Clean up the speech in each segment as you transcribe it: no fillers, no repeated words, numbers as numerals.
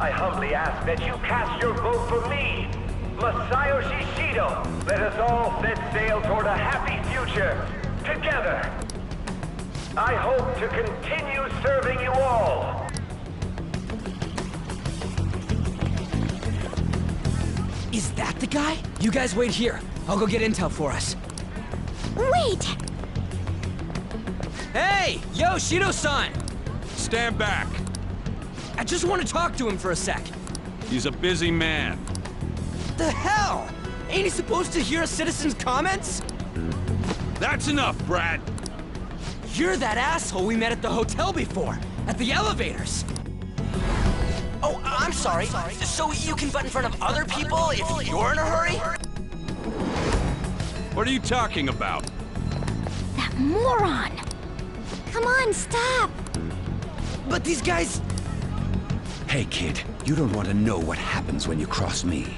I humbly ask that you cast your vote for me, Masayoshi Shido. Let us all set sail toward a happy future, together. I hope to continue serving you all. Is that the guy? You guys wait here. I'll go get intel for us. Wait! Hey! Yo, Shido-san! Stand back. I just want to talk to him for a sec. He's a busy man. The hell? Ain't he supposed to hear a citizen's comments? That's enough, Brad. You're that asshole we met at the hotel before, at the elevators. Oh, I'm sorry. So you can butt in front of other people if you're in a hurry? What are you talking about? That moron! Come on, stop! But these guys... Hey kid, you don't want to know what happens when you cross me.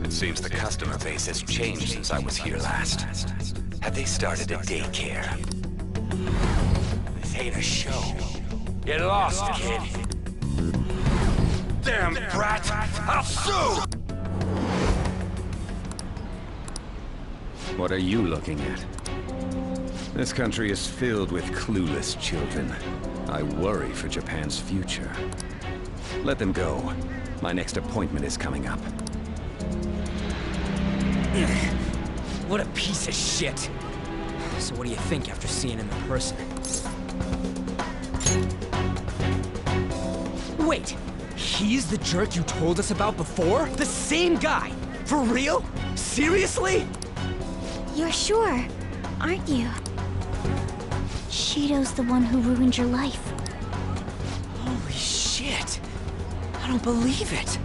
It seems the customer base has changed since I was here last. Have they started a daycare? This ain't a show. Get lost, kid. Damn brat! I'll sue! What are you looking at? This country is filled with clueless children. I worry for Japan's future. Let them go. My next appointment is coming up. What a piece of shit. So what do you think after seeing him in person? Wait, he's the jerk you told us about before? The same guy? For real? Seriously? You're sure, aren't you? Shido's the one who ruined your life. Holy shit. I don't believe it.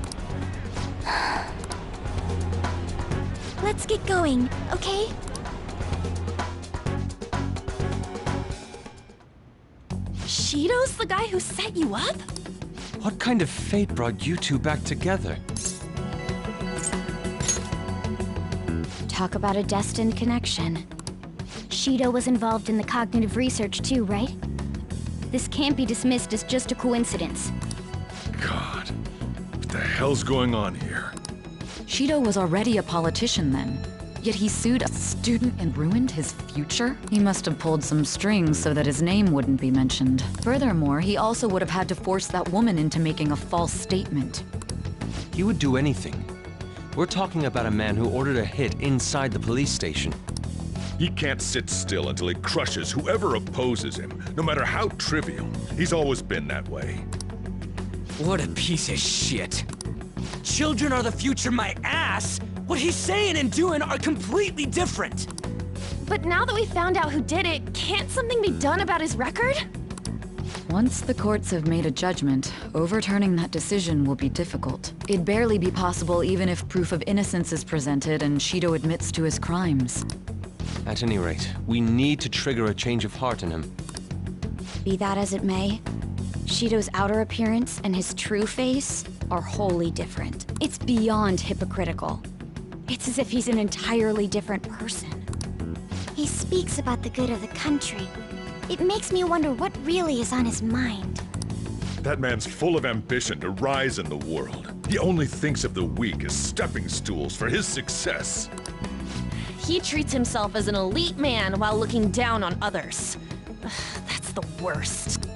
Let's get going, okay? Shido's the guy who set you up? What kind of fate brought you two back together? Talk about a destined connection. Shido was involved in the cognitive research too, right? This can't be dismissed as just a coincidence. God, what the hell's going on here? Shido was already a politician then, yet he sued a student and ruined his future? He must have pulled some strings so that his name wouldn't be mentioned. Furthermore, he also would have had to force that woman into making a false statement. He would do anything. We're talking about a man who ordered a hit inside the police station. He can't sit still until he crushes whoever opposes him, no matter how trivial. He's always been that way. What a piece of shit. Children are the future, my ass! What he's saying and doing are completely different! But now that we found out who did it, can't something be done about his record? Once the courts have made a judgment, overturning that decision will be difficult. It'd barely be possible even if proof of innocence is presented and Shido admits to his crimes. At any rate, we need to trigger a change of heart in him. Be that as it may, Shido's outer appearance and his true face are wholly different. It's beyond hypocritical. It's as if he's an entirely different person. He speaks about the good of the country. It makes me wonder what really is on his mind. That man's full of ambition to rise in the world. He only thinks of the weak as stepping stools for his success. He treats himself as an elite man while looking down on others. Ugh, that's the worst.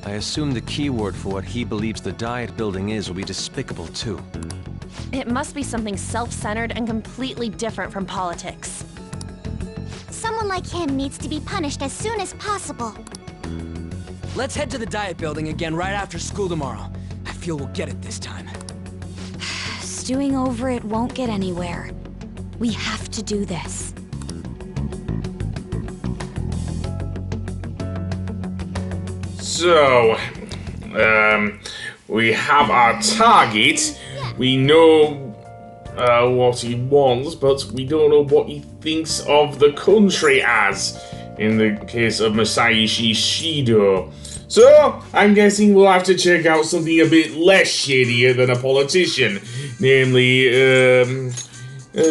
I assume the key word for what he believes the Diet building is will be despicable too. It must be something self-centered and completely different from politics. Someone like him needs to be punished as soon as possible. Let's head to the Diet building again right after school tomorrow. I feel we'll get it this time. Stewing over it won't get anywhere. We have to do this. So, we have our target. We know what he wants, but we don't know what he thinks of the country as, in the case of Masayoshi Shido. So, I'm guessing we'll have to check out something a bit less shadier than a politician, namely,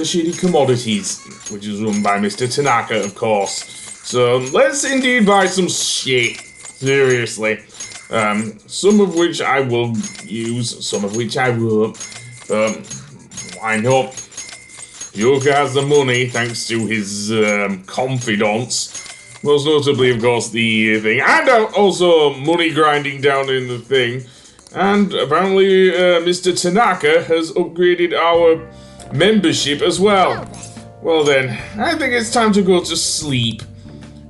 Shady Commodities, which is run by Mr. Tanaka, of course. So, let's indeed buy some shit. Seriously. Some of which I will use, some of which I won't. Why not? Joker has the money thanks to his confidants. Most notably, of course, the thing. And also money grinding down in the thing. And apparently Mr. Tanaka has upgraded our membership as well. Well then, I think it's time to go to sleep.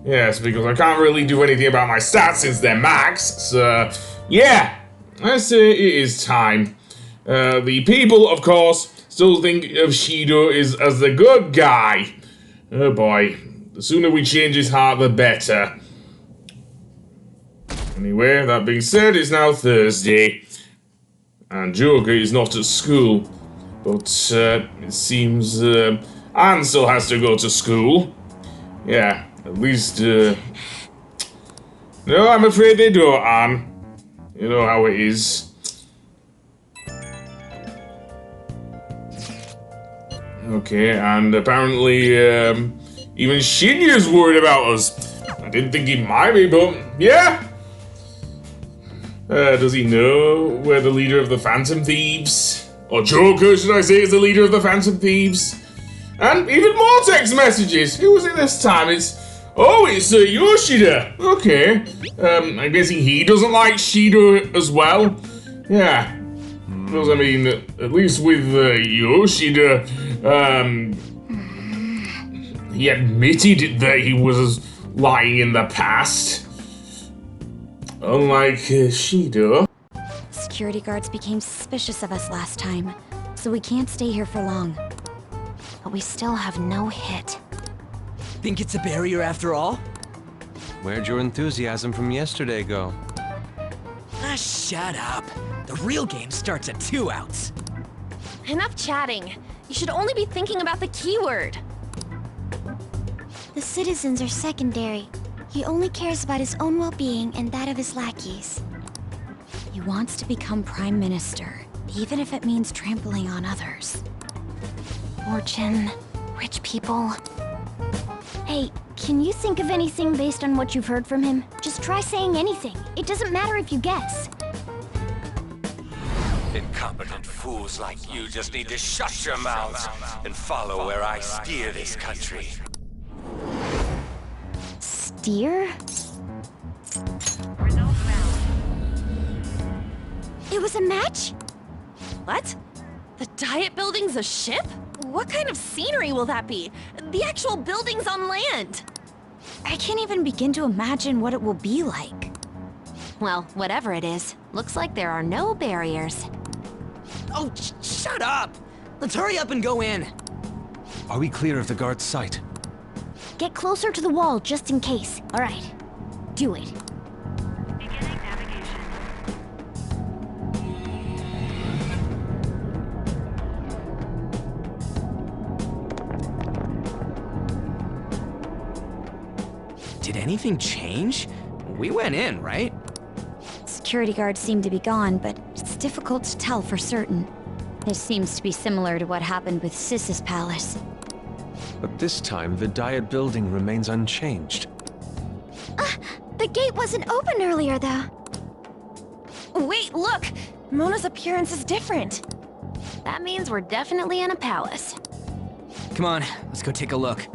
Yes, because I can't really do anything about my stats since they're maxed. So, yeah, I say it is time. The people, of course, still think of Shido as the good guy. Oh boy, the sooner we change his heart, the better. Anyway, that being said, it's now Thursday. And Joker is not at school. But it seems Anne still has to go to school. Yeah, at least... No, I'm afraid they don't, Anne. You know how it is. Okay, and apparently even Shinya's worried about us. I didn't think he might be, but yeah. Does he know where the leader of the Phantom Thieves, or Joker, should I say, is the leader of the Phantom Thieves? And even more text messages. Who was it this time? It's Yoshida. Okay. I'm guessing he doesn't like Shido as well. Yeah. Because I mean, at least with Yoshida, he admitted that he was lying in the past. Unlike Shido. Security guards became suspicious of us last time, so we can't stay here for long. But we still have no hit. Think it's a barrier after all? Where'd your enthusiasm from yesterday go? Ah, shut up. The real game starts at 2 outs. Enough chatting. You should only be thinking about the keyword. The citizens are secondary. He only cares about his own well-being and that of his lackeys. He wants to become Prime Minister, even if it means trampling on others. Fortune, rich people. Hey, can you think of anything based on what you've heard from him? Just try saying anything. It doesn't matter if you guess. Incompetent fools like you just need to shut your mouths and follow where I steer this country. Steer? It was a match? What? The Diet Building's a ship? What kind of scenery will that be? The actual building's on land. I can't even begin to imagine what it will be like. Well, whatever it is, looks like there are no barriers. Oh, shut up! Let's hurry up and go in. Are we clear of the guard's sight? Get closer to the wall just in case. All right, do it. Beginning navigation. Did anything change? We went in, right? Security guards seem to be gone, but it's difficult to tell for certain. This seems to be similar to what happened with Sis's palace. But this time, the Diet Building remains unchanged. The gate wasn't open earlier, though. Wait, look! Mona's appearance is different. That means we're definitely in a palace. Come on, let's go take a look.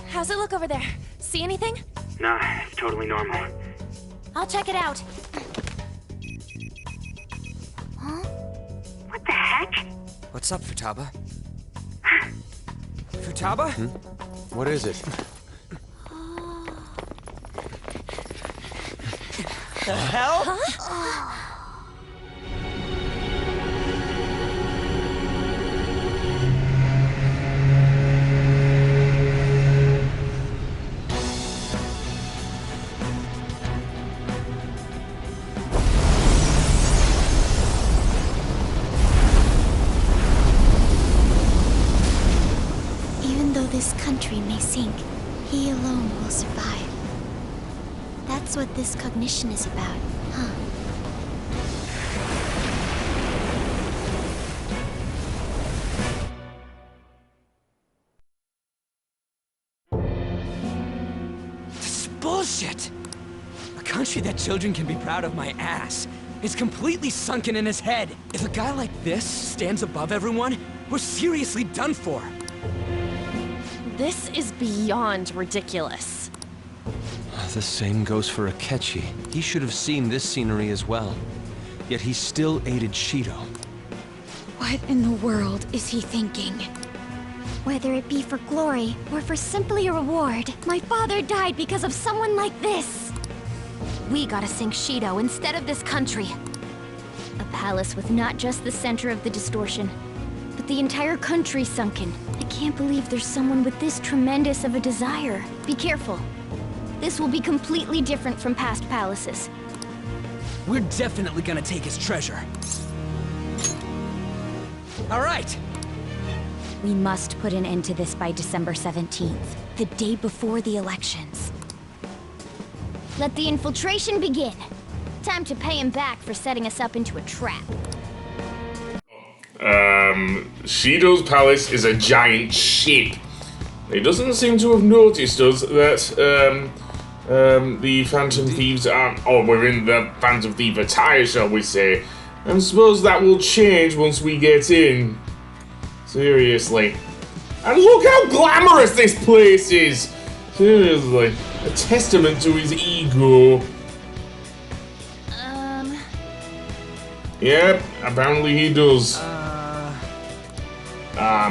How's it look over there? See anything? Nah, it's totally normal. I'll check it out. Huh? What the heck? What's up, Futaba? Futaba? What is it? The hell? Huh? This country may sink, he alone will survive. That's what this cognition is about, huh? bullshit! A country that children can be proud of my ass is completely sunken in his head. If a guy like this stands above everyone, we're seriously done for. This is beyond ridiculous. The same goes for Akechi. He should have seen this scenery as well. Yet he still aided Shido. What in the world is he thinking? Whether it be for glory or for simply a reward, my father died because of someone like this. We gotta sink Shido instead of this country. A palace with not just the center of the distortion, but the entire country sunken. I can't believe there's someone with this tremendous of a desire. Be careful. This will be completely different from past palaces. We're definitely gonna take his treasure. All right. We must put an end to this by December 17th, the day before the elections. Let the infiltration begin. Time to pay him back for setting us up into a trap. Shido's palace is a giant ship. He doesn't seem to have noticed us that, the Phantom Thieves aren't, or we're in the Phantom Thief attire, shall we say. I suppose that will change once we get in. Seriously. And look how glamorous this place is! Seriously. A testament to his ego. Yep, apparently he does.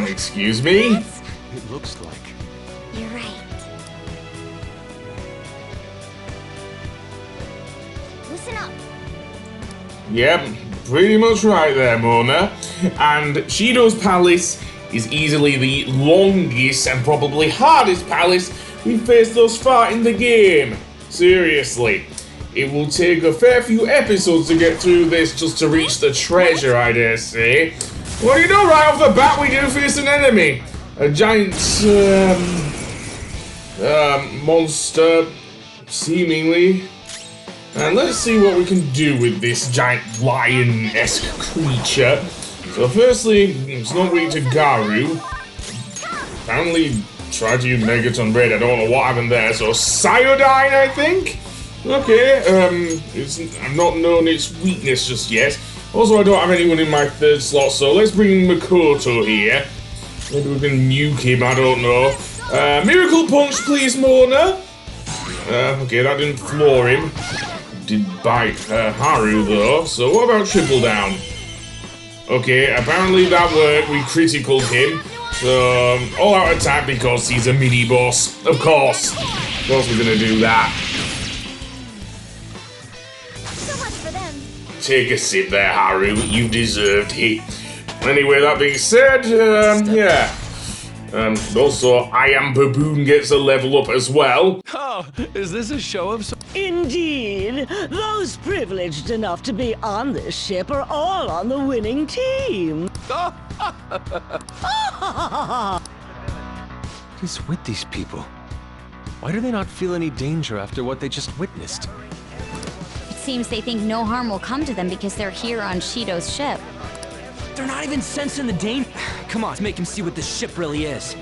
Excuse me? It looks like. You're right. Listen up. Yep, pretty much right there, Mona. And Shido's palace is easily the longest and probably hardest palace we've faced thus far in the game. Seriously. It will take a fair few episodes to get through this just to reach the treasure, I dare say. Well, you know, right off the bat, we do face an enemy. A giant, monster, seemingly. And let's see what we can do with this giant lion-esque creature. So firstly, it's not weak to Garu. Apparently tried to use Megaton Red, I don't know what happened there. So Cyodyne, I think? Okay, I'm not known its weakness just yet. Also, I don't have anyone in my third slot, so let's bring Makoto here. Maybe we can nuke him, I don't know. Miracle Punch, please, Mona. Okay, that didn't floor him. Did bite Haru, though. So what about Triple Down? Okay, apparently that worked. We criticaled him. So, all-out attack because he's a mini-boss. Of course. Of course we're gonna do that. Take a sip there, Haru. You deserved it. Anyway, that being said, yeah. Also, I Am Baboon gets a level up as well. Oh, is this a show of some... Indeed. Those privileged enough to be on this ship are all on the winning team. What is with these people? Why do they not feel any danger after what they just witnessed? It seems they think no harm will come to them because they're here on Shido's ship. They're not even sensing the danger. Come on, let's make him see what this ship really is.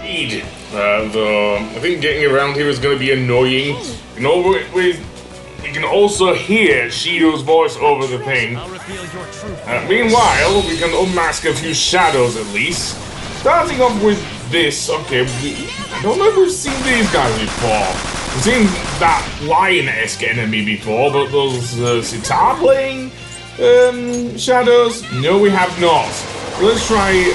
Indeed. Though, I think getting around here is going to be annoying. You know, we can also hear Shido's voice over the thing. Meanwhile, we can unmask a few shadows at least. Starting off with this, okay, I don't know if we've seen these guys before. We've seen that lion-esque enemy before, but those sitar playing shadows? No, we have not. So let's try...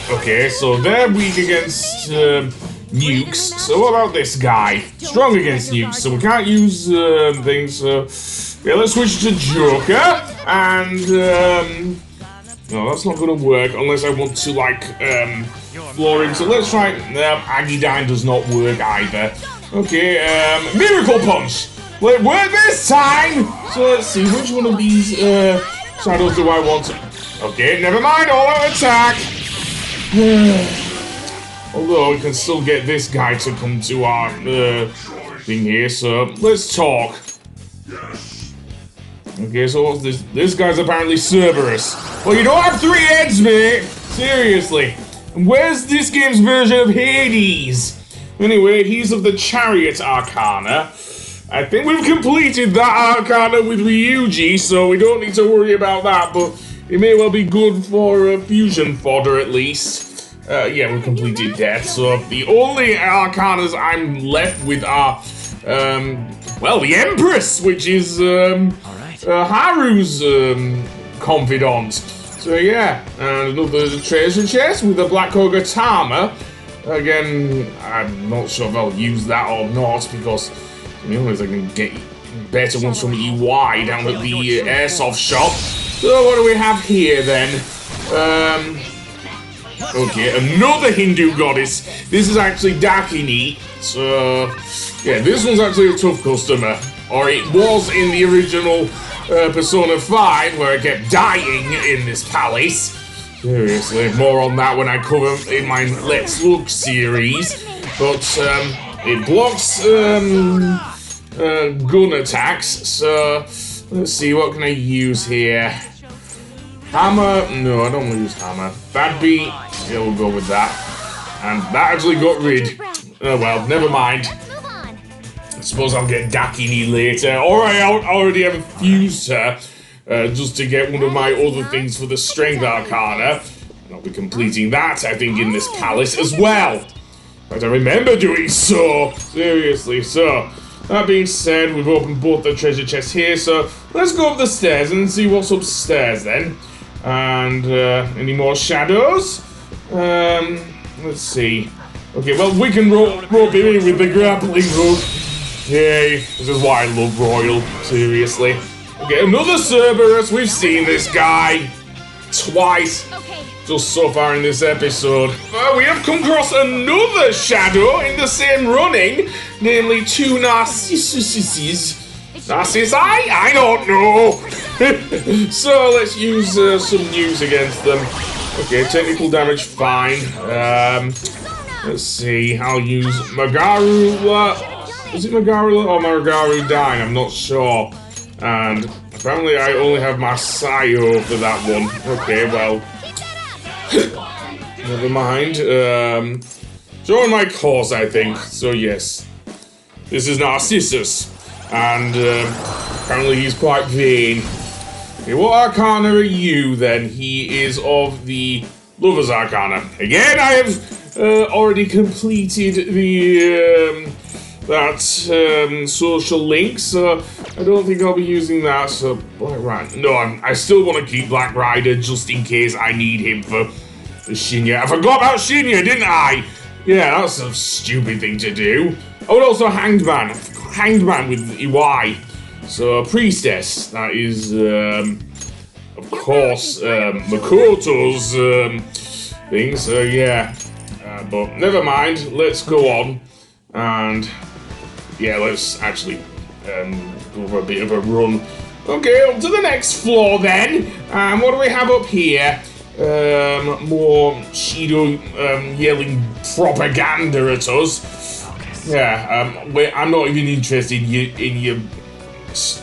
Okay, so they're weak against nukes. So what about this guy? Strong against nukes, so we can't use things. So yeah, let's switch to Joker. And no, that's not gonna work unless I want to like floor him. So let's try. No, Agidine does not work either. Okay, Miracle Punch. Will it work this time? So let's see which one of these shadows do I want to... Okay, never mind. All out attack. Although we can still get this guy to come to our thing here, so let's talk. Okay, so what's this? This guy's apparently Cerberus. Well, you don't have 3 heads, mate! Seriously. And where's this game's version of Hades? Anyway, he's of the Chariot Arcana. I think we've completed that Arcana with Ryuji, so we don't need to worry about that, but it may well be good for fusion fodder at least. Yeah, we've completed that, so the only Arcanas I'm left with are, well, the Empress, which is Haru's confidant. So yeah, and another treasure chest with a Black Kogatama. Again, I'm not sure if I'll use that or not, because to be honest, I can get better ones from EY down at the airsoft shop. So what do we have here then? Okay, another Hindu goddess. This is actually Dakini. So yeah, this one's actually a tough customer. Or it was in the original Persona 5, where I kept dying in this palace. Seriously, more on that when I cover in my Let's Look series. But it blocks gun attacks, so let's see, what can I use here? Hammer? No, I don't want to use hammer. Bad beat? Yeah, we'll go with that. And that actually got rid. Oh well, never mind. I suppose I'll get Dakini later. Or I already have fused her. Just to get one of my other things for the Strength Arcana. And I'll be completing that, I think, in this palace as well. But I remember doing so. Seriously, so. That being said, we've opened both the treasure chests here, so let's go up the stairs and see what's upstairs then. And, any more shadows? Let's see. Okay, well, we can rope him in with the grappling hook. Yay, this is why I love Royal, seriously. Okay, another Cerberus. We've seen this guy twice just so far in this episode. We have come across another shadow in the same running, namely two Narcissuses. Narcissi? I don't know. So let's use some news against them. Okay, technical damage, fine. Let's see. I'll use Magaru. Is it Magaru or Magaru Dine? I'm not sure. And apparently I only have Masayo for that one. Okay, well. Never mind. Join my cause, I think. So yes. This is Narcissus. And apparently he's quite vain. Okay, what Arcana are you then? He is of the Lover's Arcana. Again, I have already completed the that social link, so I don't think I'll be using that. So Black Rider, no, I still want to keep Black Rider just in case I need him for Shinya. I forgot about Shinya, didn't I? Yeah, that's a stupid thing to do. Oh, and also Hanged Man with EY. So Priestess, that is of course Makoto's thing. So yeah, but never mind. Let's go on and. Yeah, let's actually go for a bit of a run. Okay, on to the next floor then. What do we have up here? More Shido yelling propaganda at us. Yeah, I'm not even interested in your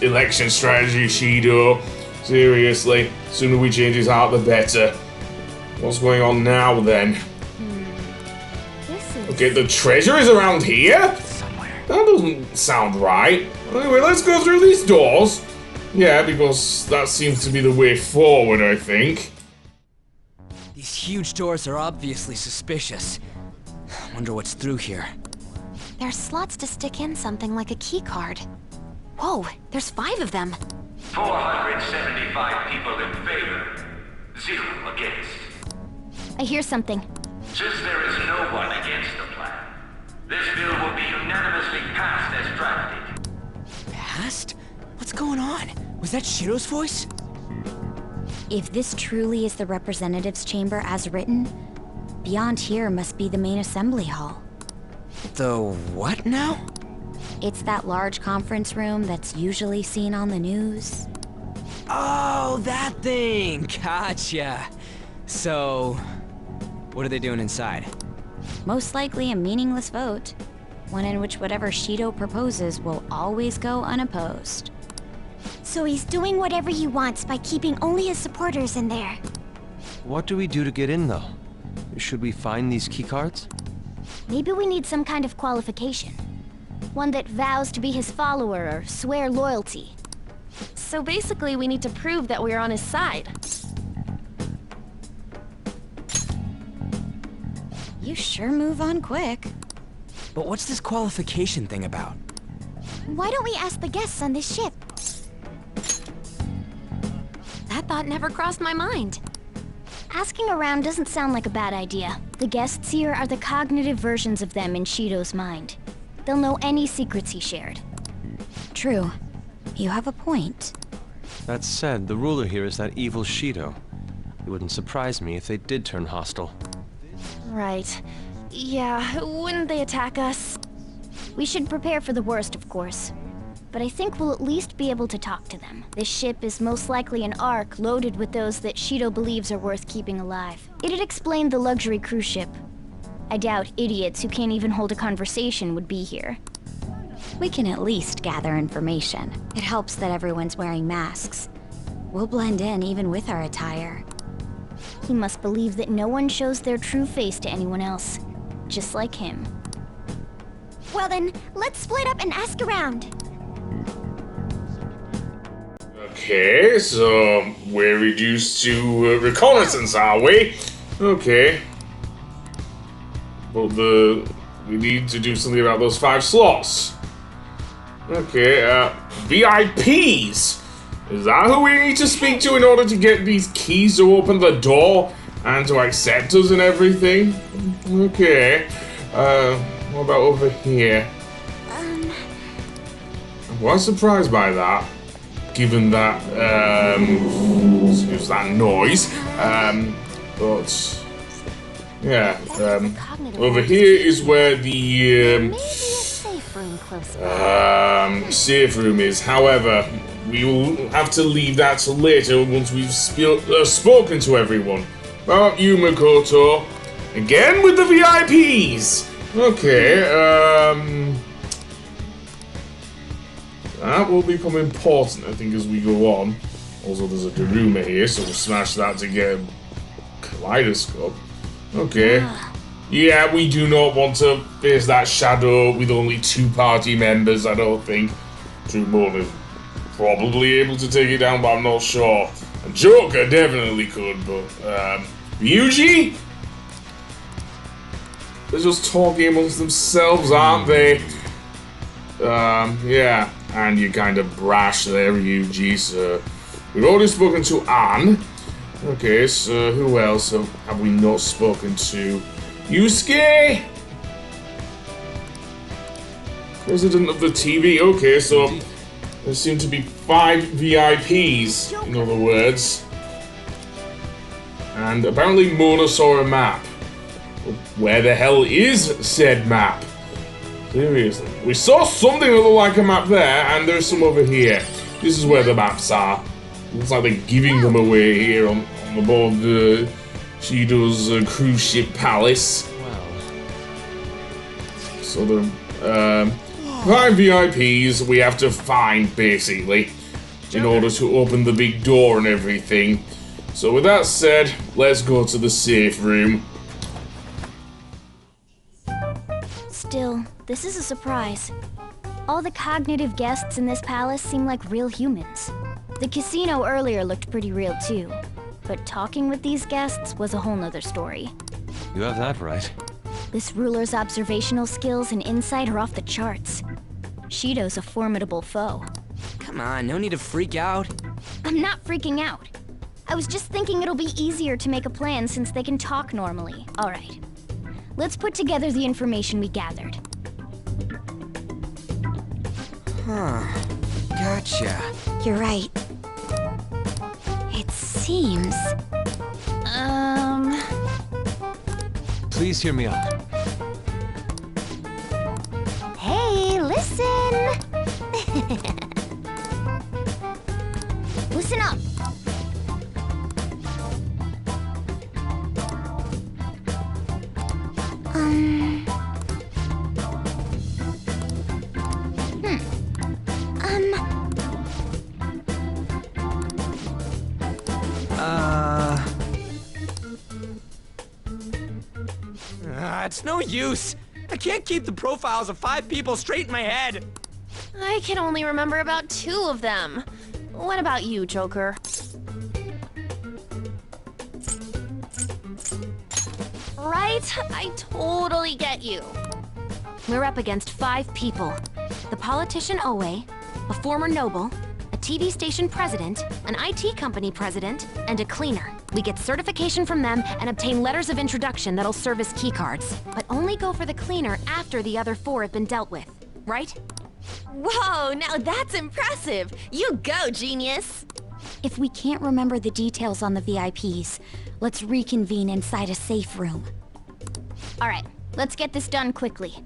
election strategy, Shido. Seriously, sooner we change his heart, the better. What's going on now then? Okay, the treasure is around here? That doesn't sound right. Anyway, let's go through these doors. Yeah, because that seems to be the way forward, I think. These huge doors are obviously suspicious. Wonder what's through here. There's slots to stick in something like a key card. Whoa, there's 5 of them. 475 people in favor, 0 against. I hear something. Since there is no one against the plan, this bill will be unanimously passed as drafted. Passed? What's going on? Was that Shido's voice? If this truly is the representatives' chamber as written, beyond here must be the main assembly hall. The what now? It's that large conference room that's usually seen on the news. Oh, that thing! Gotcha! So, what are they doing inside? Most likely a meaningless vote. One in which whatever Shido proposes will always go unopposed. So he's doing whatever he wants by keeping only his supporters in there. What do we do to get in, though? Should we find these keycards? Maybe we need some kind of qualification. One that vows to be his follower or swear loyalty. So basically, we need to prove that we're on his side. You sure move on quick. But what's this qualification thing about? Why don't we ask the guests on this ship? That thought never crossed my mind. Asking around doesn't sound like a bad idea. The guests here are the cognitive versions of them in Shido's mind. They'll know any secrets he shared. True. You have a point. That said, the ruler here is that evil Shido. It wouldn't surprise me if they did turn hostile. Right. Yeah, wouldn't they attack us? We should prepare for the worst, of course. But I think we'll at least be able to talk to them. This ship is most likely an ark loaded with those that Shido believes are worth keeping alive. It'd explain the luxury cruise ship. I doubt idiots who can't even hold a conversation would be here. We can at least gather information. It helps that everyone's wearing masks. We'll blend in even with our attire. He must believe that no one shows their true face to anyone else. Just like him. Well then, let's split up and ask around. Okay, so we're reduced to reconnaissance, are we? Okay. But we need to do something about those 5 slots. Okay, VIPs! Is that who we need to speak to in order to get these keys to open the door and to accept us and everything? Okay. What about over here? I'm quite surprised by that. Given that, excuse that noise, but, yeah, over here is where the, safe room is. However, we will have to leave that till later once we've spoken to everyone. How about you, Makoto? Again with the VIPs! Okay, that will become important, I think, as we go on. Also, there's a Daruma here, so we'll smash that to get a kaleidoscope. Okay. Yeah, we do not want to face that shadow with only 2 party members, I don't think. Trumon is probably able to take it down, but I'm not sure. And Joker definitely could, but, Ryuji? They're just talking amongst themselves, aren't they? Yeah. And you're kind of brash there, Ryuji, so... We've already spoken to Anne. Okay, so who else have we not spoken to? Yusuke? President of the TV. Okay, so there seem to be 5 VIPs, in other words. And apparently Mona saw a map. Where the hell is said map? Seriously. We saw something that looked like a map there, and there's some over here. This is where the maps are. Looks like they're giving them away here on the board the Shido's cruise ship palace. Wow. So the 5 VIPs we have to find, basically, in order to open the big door and everything. So with that said, let's go to the safe room. Still, this is a surprise. All the cognitive guests in this palace seem like real humans. The casino earlier looked pretty real too, but talking with these guests was a whole nother story. You have that right. This ruler's observational skills and insight are off the charts. Shido's a formidable foe. Come on, no need to freak out. I'm not freaking out. I was just thinking it'll be easier to make a plan since they can talk normally. All right. Let's put together the information we gathered. Huh. Gotcha. You're right. It seems... Please hear me out. Hey, listen! Listen up! It's no use. I can't keep the profiles of 5 people straight in my head. I can only remember about 2 of them. What about you, Joker? Right? I totally get you. We're up against 5 people. The politician Owe, a former noble, a TV station president, an IT company president, and a cleaner. We get certification from them and obtain letters of introduction that'll serve as keycards. But only go for the cleaner after the other 4 have been dealt with, right? Whoa, now that's impressive! You go, genius! If we can't remember the details on the VIPs, let's reconvene inside a safe room. All right, let's get this done quickly.